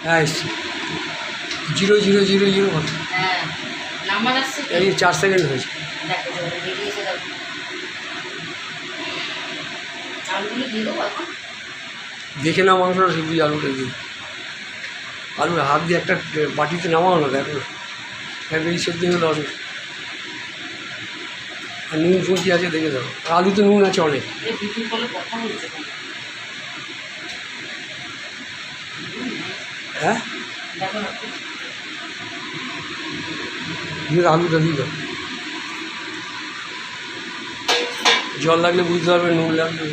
হ্যাঁ এসছি 0000 কত হ্যাঁ নাম্বার আসছে এই 4 সেকেন্ড হয়েছে। দেখো বেরিয়েছে দেখো চালগুলো দিয়ে দেবো এখন দেখে না মাংসটা শুধু আলুটা দিই আলুর হাত দিয়ে একটা বাটিতে নামাও না দেখো একবারই সেদ্ধ হলো আলু আর নুন ফুন কি আছে দেখে দাও আর আলুতে নুন আছে অনেক এই বিক্রি করলে কথা বলছে হ্যাঁ দেখো না আলুটা দিয়ে দাও জল লাগলে বুঝতে পারবে নুন লাগলে